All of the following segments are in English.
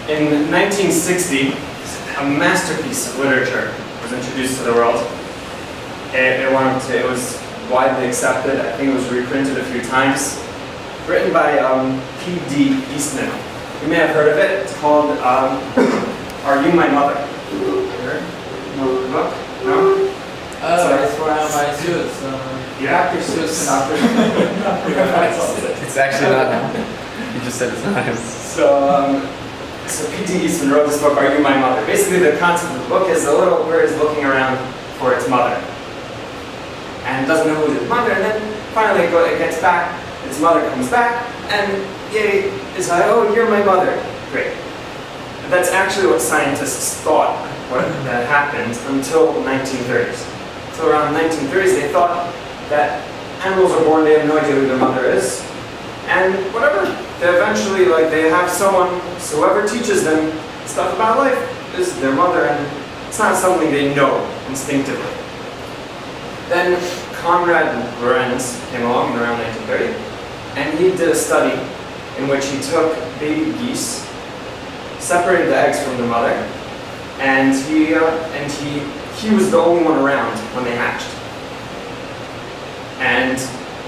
In 1960, a masterpiece of literature was introduced to the world. It was widely accepted. I think it was reprinted a few times. Written by P.D. Eastman. You may have heard of it. It's called Are You My Mother? No? It's where I buy suits. Yeah. Dr. Seuss. It's actually not him. You just said it's not him. So P.D. Eastman wrote this book, Are You My Mother? Basically, the concept of the book is a little bird is looking around for its mother. And doesn't know who's its mother, and then finally it gets back, its mother comes back, and yay, it's like, oh, you're my mother. Great. And that's actually what scientists thought that happened until the 1930s. So around the 1930s, they thought that animals are born, they have no idea who their mother is, and whatever. They eventually, they have someone, so whoever teaches them stuff about life is their mother, and it's not something they know instinctively. Then Conrad Lorenz came along in around 1930, and he did a study in which he took baby geese, separated the eggs from the mother, and he was the only one around when they hatched. And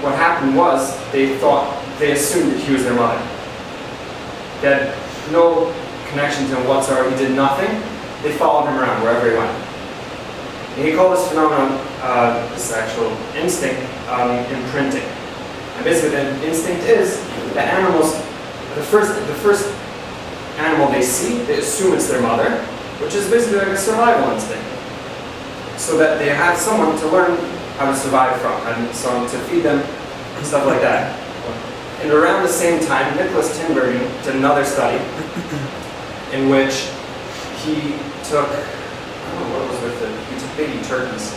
what happened was they assumed that he was their mother. They had no connection to him whatsoever. He did nothing. They followed him around wherever he went. And he called this phenomenon, this actual instinct, imprinting. And basically the instinct is that animals, the first animal they see, they assume it's their mother, which is basically like a survival instinct. So that they have someone to learn how to survive from, and someone to feed them, and stuff like that. And around the same time, Nicholas Tinbergen did another study in which he took, I don't know what it was with it, he took baby turkeys,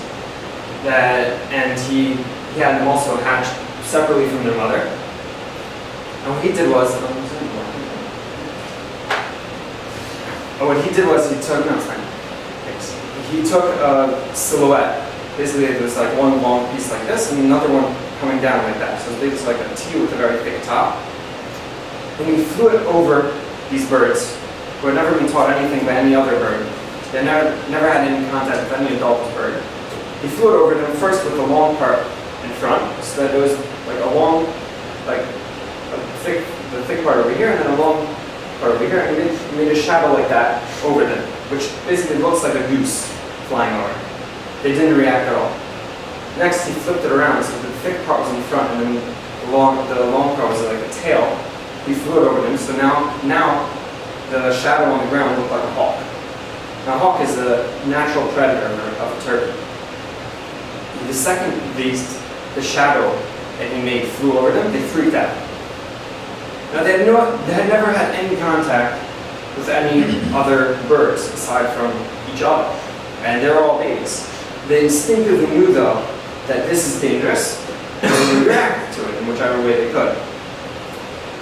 and he had them also hatched separately from their mother. And what he did was, he took a silhouette. Basically, it was like one long piece like this, and another one coming down like that. So it's like a T with a very thick top. And he flew it over these birds, who had never been taught anything by any other bird. They never had any contact with any adult bird. He flew it over them first with the long part in front, so that it was like a long, the thick part over here, and then a long part over here, and he made a shadow like that over them, which basically looks like a goose flying over. They didn't react at all. Next, he flipped it around, so the thick part was in front, and then the long part was like a tail. He flew it over them, so now the shadow on the ground looked like a hawk. Now, a hawk is a natural predator of a turkey. The second the shadow that he made flew over them, they freaked out. Now, they had never had any contact with any other birds aside from each other, and they're all babies. They instinctively knew, though, that this is dangerous, and they reacted to it in whichever way they could.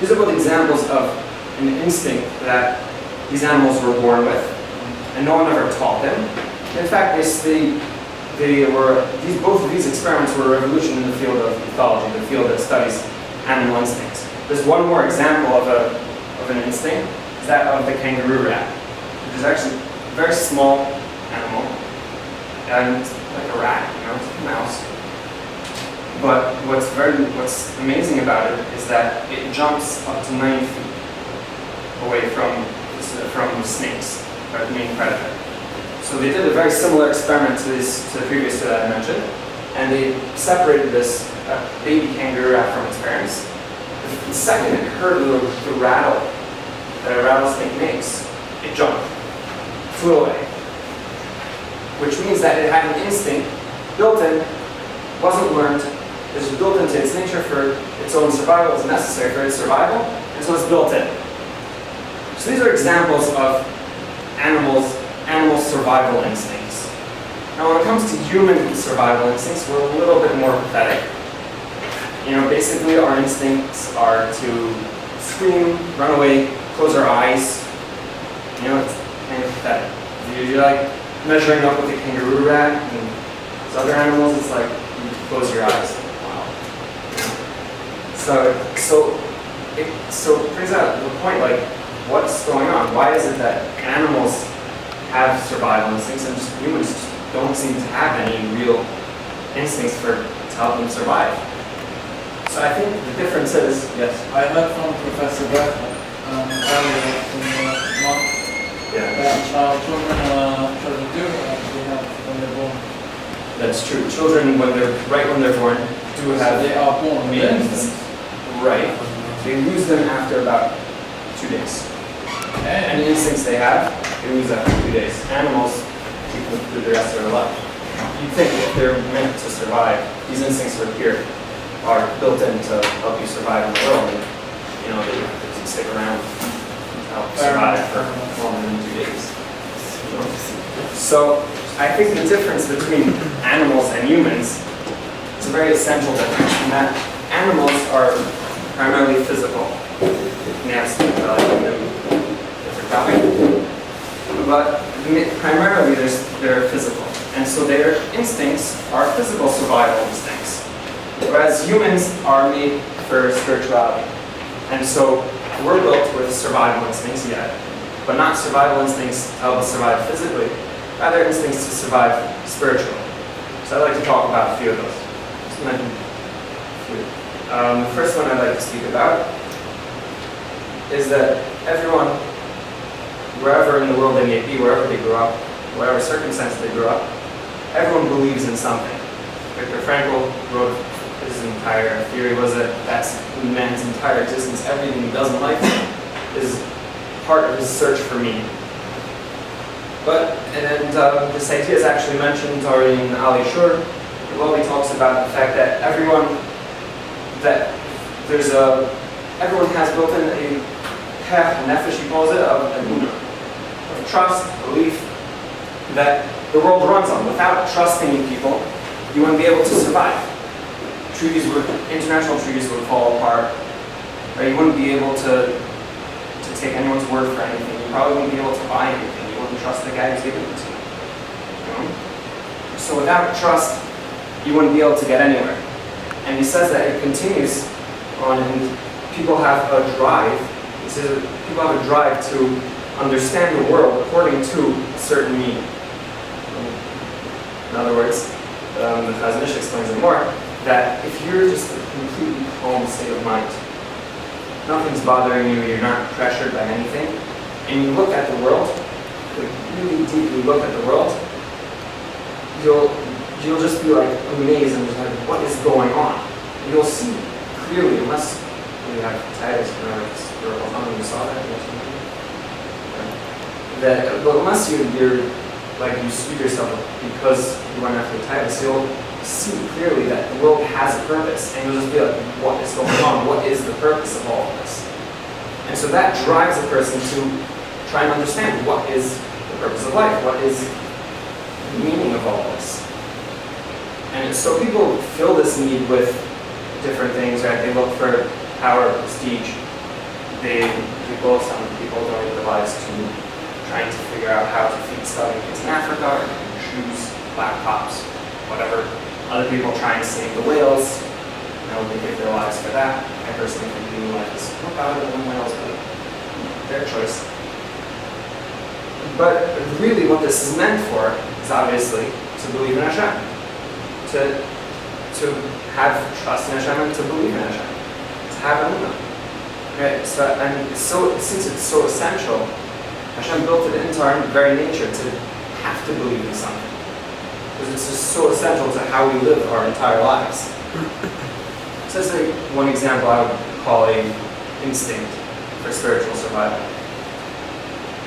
These are both examples of an instinct that these animals were born with, and no one ever taught them. In fact, both of these experiments were a revolution in the field of ethology, the field that studies animal instincts. There's one more example of an instinct, is that of the kangaroo rat, which is actually a very small animal, and it's like a rat, it's a mouse. But what's amazing about it is that it jumps up to 9 feet away from snakes, the main predator. So they did a very similar experiment to the previous two that I mentioned, and they separated this baby kangaroo rat from its parents. The second it heard the rattle that a rattlesnake makes, it jumped, flew away. Which means that it had an instinct built in, wasn't learned, it was built into its nature for its own survival, it's necessary for its survival, and so it's built in. So these are examples of animal survival instincts. Now when it comes to human survival instincts, we're a little bit more pathetic. Basically our instincts are to scream, run away, close our eyes. It's kind of pathetic. You're like measuring up with a kangaroo rat and those other animals, it's like you close your eyes. Wow. So it brings out the point, what's going on? on? Why is it that animals have survival instincts and just humans just don't seem to have any real instincts to help them survive? So I think the difference is, yes. I heard from Professor Becher earlier in the month Yeah, that children do actually have when they're born. that's true. Children, when they're born, do So have they are born with Yeah. instincts. right. They lose them after about 2 days. And Any instincts they have, they lose after 2 days. Animals keep them through the rest of their life. You'd think if they're meant to survive, these instincts are built in to help you survive in the world, and they have to stick around to help survive for longer than 2 days. You know? So I think the difference between animals and humans is a very essential difference in that animals are primarily physical. Yes, different topic. But primarily they're physical. And so their instincts are physical survival instincts. Whereas humans are made for spirituality. And so we're built with survival instincts, yeah, but not survival instincts to help us survive physically, rather instincts to survive spiritually. So I'd like to talk about a few of those. Just mention a few. The first one I'd like to speak about is that everyone, wherever in the world they may be, wherever they grew up, whatever circumstance they grew up, everyone believes in something. Viktor Frankl wrote his entire theory was that that's man's entire existence. Everything he does in life is part of his search for meaning. This idea is actually mentioned already in Ali Shur. He talks about the fact that everyone has built in a nefesh, he calls it, of trust, belief that the world runs on. Without trusting in people, you wouldn't be able to survive. International treaties would fall apart. Or you wouldn't be able to take anyone's word for anything. You probably wouldn't be able to buy anything. You wouldn't trust the guy who's giving it to you. So without trust, you wouldn't be able to get anywhere. And he says that it continues on, and people have a drive. He says that people have a drive to understand the world according to a certain meaning. In other words, the Chazanish explains it more, that if you're just a completely calm state of mind, nothing's bothering you, you're not pressured by anything, and you look at the world, like really deeply look at the world, you'll just be like amazed and just like, what is going on? And you'll see clearly, unless you have Titus, you saw that or something. But unless you speak yourself because you went after Titus, you'll see clearly that the world has a purpose, and you'll just be like, what is going on? What is the purpose of all of this? And so that drives a person to try and understand what is the purpose of life, what is the meaning of all this. And so people fill this need with different things, right? They look for power, prestige. Some people donate their lives to trying to figure out how to feed starving kids in Africa, or choose black cops, whatever. Other people try and save the whales. They give their lives for that. I personally think human life is more valuable than whales, but their choice. But really what this is meant for is obviously to believe in Hashem. To have trust in Hashem and to believe in Hashem. To have emunah. Right? Since it's so essential, Hashem built it into our very nature to have to believe in something. Because it's just so essential to how we live our entire lives. So that's one example I would call a instinct for spiritual survival.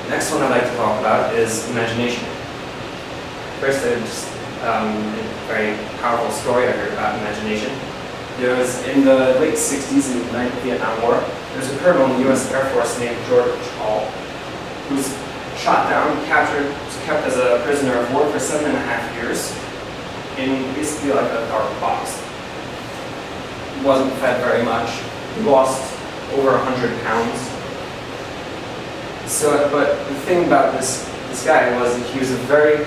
The next one I'd like to talk about is imagination. First, a very powerful story I heard about imagination. There was, in the late 60s, in the 9th Vietnam War, there's a colonel in the U.S. Air Force named George Hall, who was shot down, captured, was kept as a prisoner of war for 7.5 years in basically like a dark box. He wasn't fed very much. He lost over 100 pounds. But the thing about this guy was that he was a very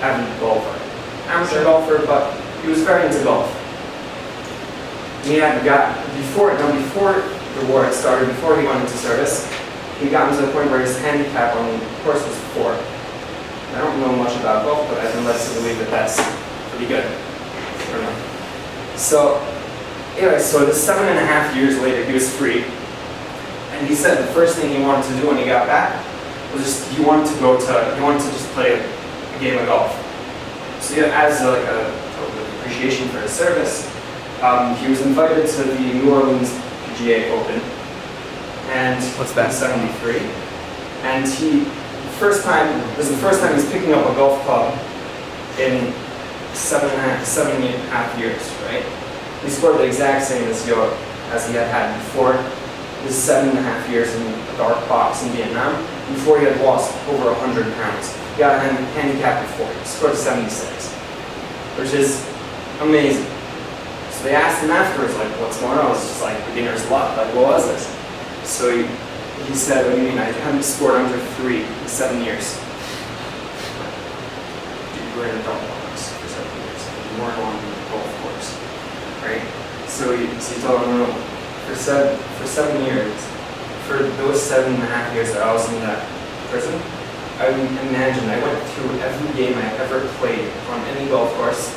avid golfer. Amateur golfer, but he was very into golf. He had before the war had started, before he went into service, he got to the point where his handicap on the course was 4. I don't know much about golf, but I've been led to believe that that's pretty good. I don't know. So, anyway, so 7.5 years later, he was free. And he said the first thing he wanted to do when he got back was he wanted to just play a game of golf. So as like a appreciation for his service, he was invited to the New Orleans PGA Open. And What's that? In 73. And this is the first time he's picking up a golf club in 7.5 years, right? He scored the exact same as he had before his 7.5 years in a dark box in Vietnam, before he had lost over 100 pounds. He got a handicap before. He scored a 76, which is amazing. So they asked him afterwards, like, what's going on? It was just like beginner's luck. Like, what was this? So he said, what do you mean? I haven't scored under 3 in 7 years. You were in a dark box for 7 years. You weren't on the golf course, right? So he told him, no, for 7 years, for those 7.5 years that I was in that prison, I imagine I went through every game I ever played on any golf course.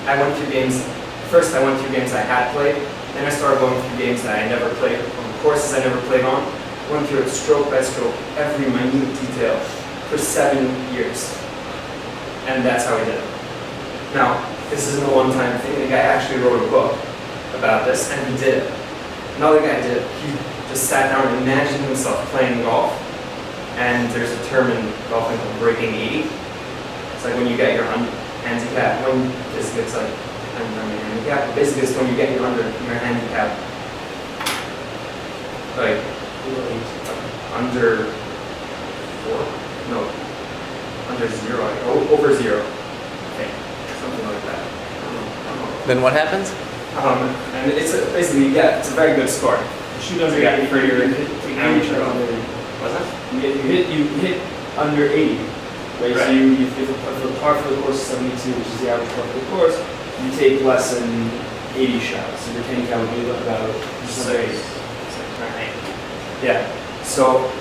I went through games. First, I went through games I had played. Then I started going through games that I never played, on courses I never played on. I went through it stroke by stroke, every minute detail, for 7 years. And that's how he did it. Now, this isn't a one-time thing. The guy actually wrote a book about this, and he did it. Another guy did it. He just sat down and imagined himself playing golf. And there's a term in golfing called breaking 80. It's like when you get your handicap, basically it's like, I don't remember your handicap, but basically it's when you get your handicap, like, under 4? No, under 0, like, over 0. Okay, something like that. I don't know. Then what happens? And it's basically, it's a very good score. Shoot under So, yeah, 80 for your amateur. What's that? You hit under 80, right? So Right. if the par for the course is 72, which is the average par for the course, you take less than 80 shots. So your handicap would be about just under 80. Yeah. So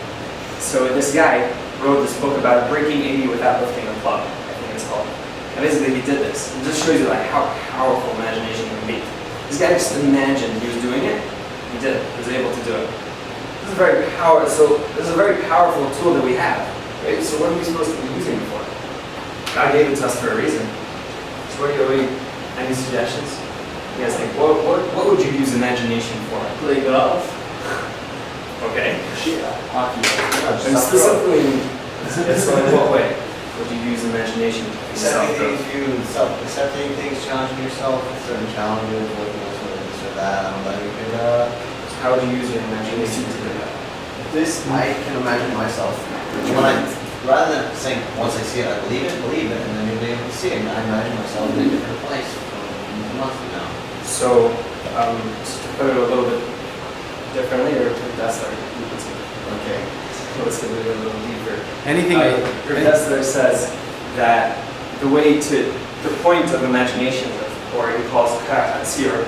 this guy wrote this book about breaking 80 without lifting a club, I think it's called. And basically he did this. It just shows you like how powerful imagination can be. This guy just imagined he was doing it. He did it. He was able to do it. This is a very powerful tool that we have. Right? So what are we supposed to be using it for? God gave it to us for a reason. So any suggestions? You guys think, what would you use imagination for? Play golf. Okay. Hockey. And specifically, so in what way would you use imagination? Accepting things, challenging yourself with certain challenges, working on sort of this or that. I don't know, you could, How would you use your imagination to do that? this, I can imagine myself, rather than saying, once I see it, I believe it, and then you'll be able to see it, I imagine myself in a different place from a month from now. So, just to put it a little bit differently, or Dessler, Okay. let's get a little deeper. Anything. Dessler says that the point of imagination, or he calls Katsir,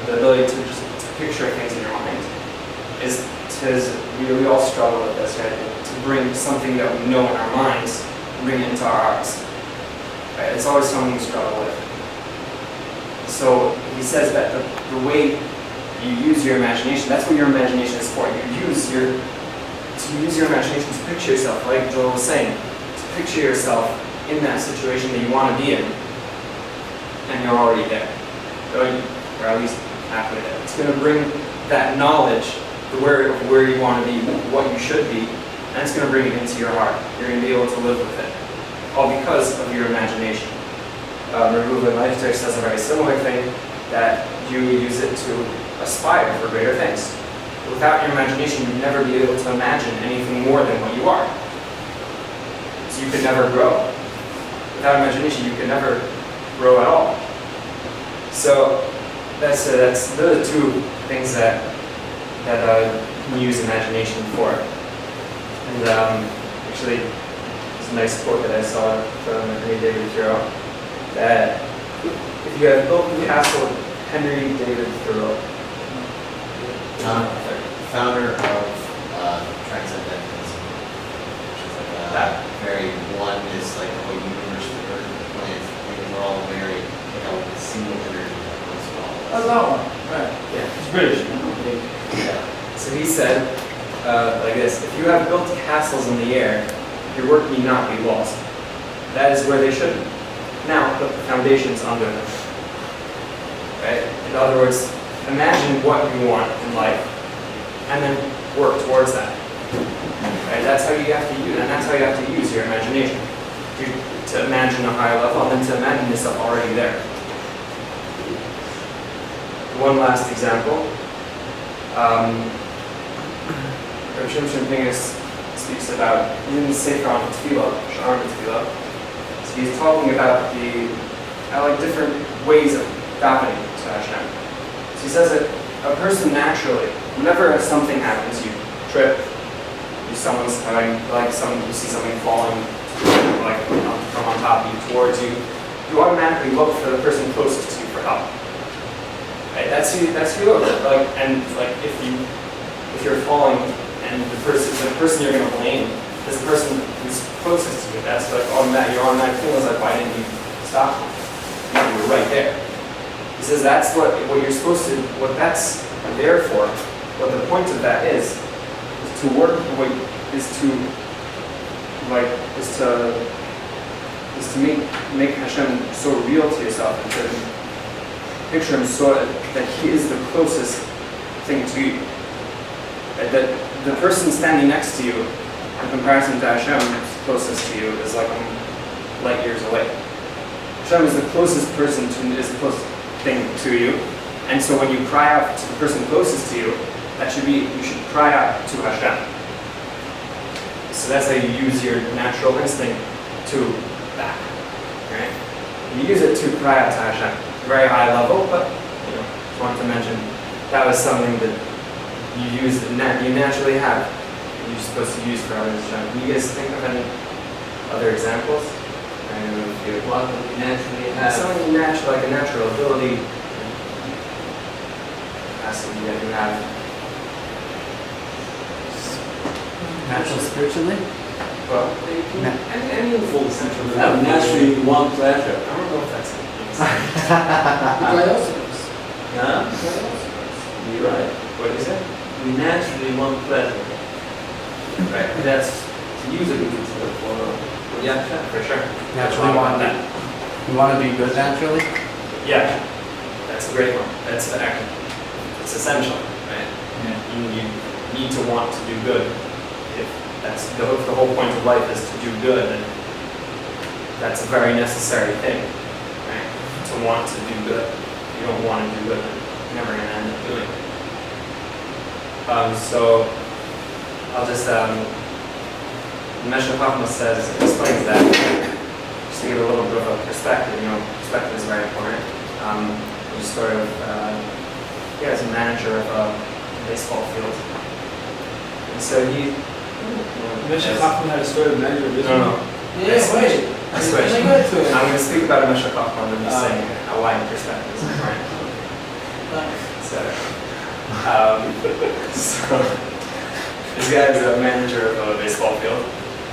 the ability to just picture things in your mind, is we all struggle with this, right? To bring something that we know in our minds and bring it into our hearts. Right? It's always something we struggle with. So he says that the way you use your imagination, that's what your imagination is for. You use your imagination to picture yourself, like Joel was saying, to picture yourself in that situation that you want to be in, and you're already there. Or at least halfway there. It's going to bring that knowledge of where you want to be, what you should be, and it's going to bring it into your heart. You're going to be able to live with it, all because of your imagination. Removal Lifetime says a very similar thing, that you use it to aspire for greater things. Without your imagination, you'd never be able to imagine anything more than what you are. So you could never grow. Without imagination, you could never grow at all. So those are the two things that you can use imagination for. And actually, there's a nice quote that I saw from Henry David Thoreau, that if you have built the castle, Henry David Thoreau, Founder of transcendentalism, which is like That. very oneness, like the whole universe, the earth, the planets, things are all very, single energy as well. Oh, that one, right. Yeah. It's British. I don't think. Yeah. So he said, like this, if you have built castles in the air, your work need not be lost. That is where they should be. Now put the foundations under them. Right? In other words, imagine what you want in life, and then work towards that. Right? That's how you have to use, and that's how you have to use your imagination. To imagine a higher level, and then to imagine yourself already there. One last example. Rav Shimshon Pingus speaks about in Sefer Tefillah, Sha'ar Tefillah. So he's talking about different ways of davening to Hashem. So he says that a person naturally, whenever something happens, you trip, you see something falling from on top of you towards you, you automatically look for the person closest to you for help. Right? That's who you look at. If you're falling and the person you're going to blame is the person who's closest to you, that's like your automatic feeling is like, why didn't you stop me? You were right there. He says that's what you're supposed to, what that's there for, what the point of that is to work, is to make Hashem so real to yourself and to picture him so that he is the closest thing to you. That the person standing next to you, in comparison to Hashem, who's closest to you, is like light years away. Hashem is the closest person is the closest thing to you, and so when you cry out to the person closest to you, you should cry out to Hashem. So that's how you use your natural instinct to that, right? You use it to cry out to Hashem. Very high level, but just wanted to mention that was something that you naturally have. You're supposed to use for others. Can you guys think of any other examples? I don't know if you naturally have. something natural, like a natural ability, capacity that you have. Natural spiritually? Well, any full central. Have naturally want pleasure. I don't know if that's it. Huh? You're right. What is it? We naturally want pleasure. Right. That's to use it for. Yeah, for sure. Naturally want that. You want to be good naturally? Yeah, that's a great one. That's it's essential, right? Yeah. You need to want to do good. If the whole point of life is to do good, then that's a very necessary thing, right? To want to do good. If you don't want to do good, then you're never going to end up doing it. So I'll just Becher Chabura explains that. Just to give a little bit of a perspective, perspective is very important. He's sort of, as a manager of a baseball field. And so he... Becher Chabura had a story of manager of No, Israel. no. I switch. I'm going to speak about a Becher Chabura and then just saying a wide perspective is important. So this guy is a manager of a baseball field.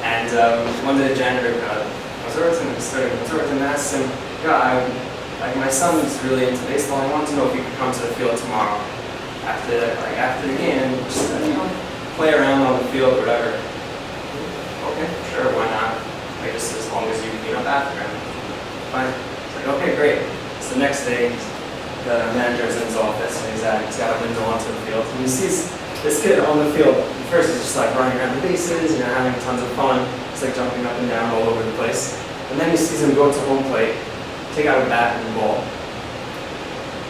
And one day the janitor was over and asked him, my son is really into baseball. I want to know if he could come to the field tomorrow after the game and just play around on the field or whatever. Okay, sure, why not? Just as long as you clean up after him. Fine. It's like, okay, great. So the next day, the manager is in his office and he's got a window onto the field. And he sees this kid on the field. At first he's just like running around the bases, having tons of fun. He's like jumping up and down all over the place. And then he sees him go to home plate, take out a bat and a ball,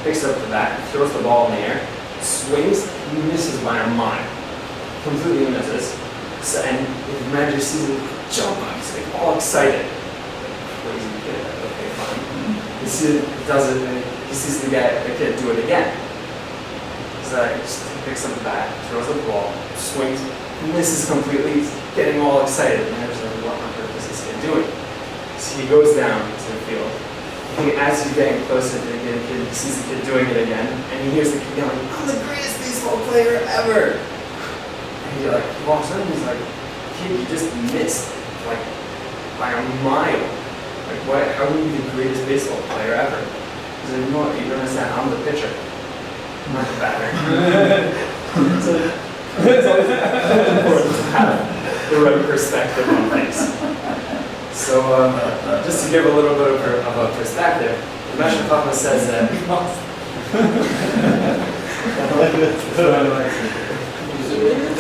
picks up the bat, throws the ball in the air, swings, misses by a mile. Completely misses. So, and the manager sees him jump up, he's like all excited. Crazy kid, okay, fine. He does it, and he sees the kid do it again. So he just picks up the bat, throws the ball, swings, misses completely, he's getting all excited. The manager's like, what on earth is this kid doing? So he goes down to the field. As he's getting closer to the kid, he sees the kid doing it again, and he hears the kid yelling, "I'm the greatest baseball player ever!" And he like he walks in and he's like, kid, you just missed like by a mile. Like what? How are you the greatest baseball player ever? He's like, no, you don't understand. I'm the pitcher. I'm not the batter. So it's always important to have the right perspective on things. So just to give a little bit of a perspective, the Becher Chabura says that.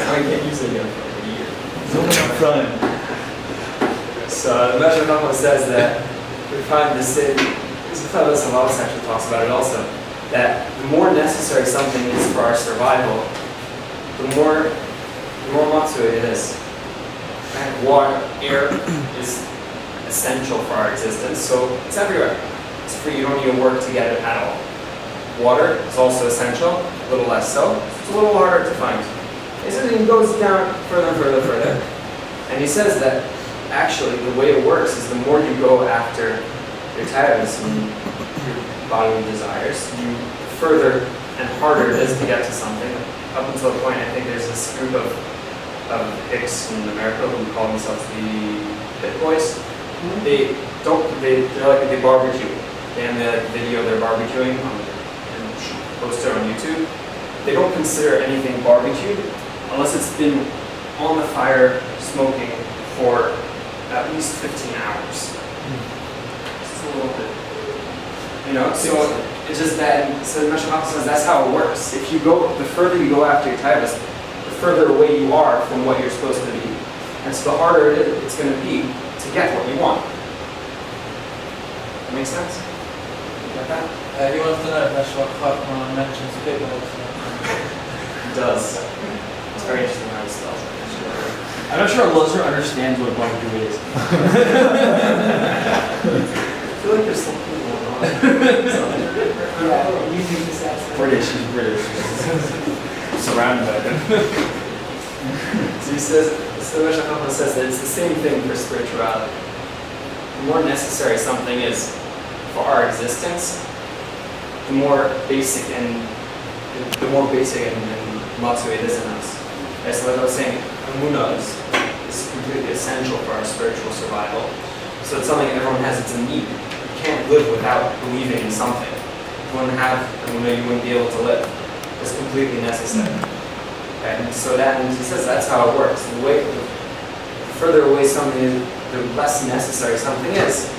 I can't use it again for a year. So the Becher Chabura says that we find this in the Federalist Law section talks about it also, that the more necessary something is for our survival, the more matsui it is. And water, air is essential for our existence, so it's everywhere. It's free, you don't need to work to get it at all. Water is also essential, a little less so. It's a little harder to find. He says it goes down further and further and further. And he says that actually the way it works is the more you go after your tatters and your bodily desires, the further and harder it is to get to something. Up until the point, I think there's this group of Hicks in America who call themselves the Pit Boys. They're like they barbecue. They have the video they're barbecuing and post it on YouTube. They don't consider anything barbecued unless it's been on the fire smoking for at least 15 hours. Just a little bit. So it's just that, so the Becher Chabura says that's how it works. If you go, the further you go after your taivas, the further away you are from what you're supposed to be. And so the harder it's going to be to get what you want. That makes sense? You got that? He wants to know if Becher Chabura mentions pickles. It does. It's very interesting how it spells it. I'm not sure a loser understands what barbecue is. I feel like there's something going on. Yeah, you think this accent. British, she's British. Surrounded by them. So he says, so Becher Chabura says that it's the same thing for spirituality. The more necessary something is for our existence, the more basic and matsui it is in us. Right, so like I was saying, Amuna is completely essential for our spiritual survival. So it's something everyone has, it's a need. You can't live without believing in something. If you wouldn't have Amuna, you wouldn't be able to live. It's completely necessary. Okay? And so he says that's how it works. The further away something is, the less necessary something is,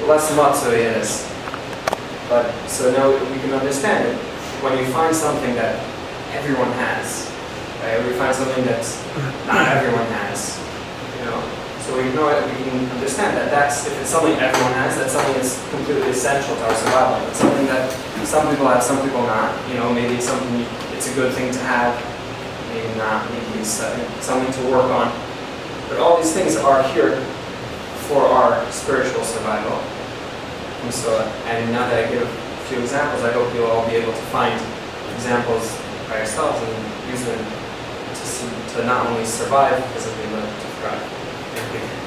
the less matsui it is. But so now we can understand it. When you find something that everyone has, right? We find something that not everyone has, So we can understand that if it's something everyone has, that's something that's completely essential to our survival. It's something that some people have, some people not. Maybe it's something it's a good thing to have, maybe not. Maybe it's something to work on. But all these things are here for our spiritual survival. And so, and now that I give a few examples, I hope you'll all be able to find examples by yourselves and use them to not only survive physically, but to thrive. Thank you.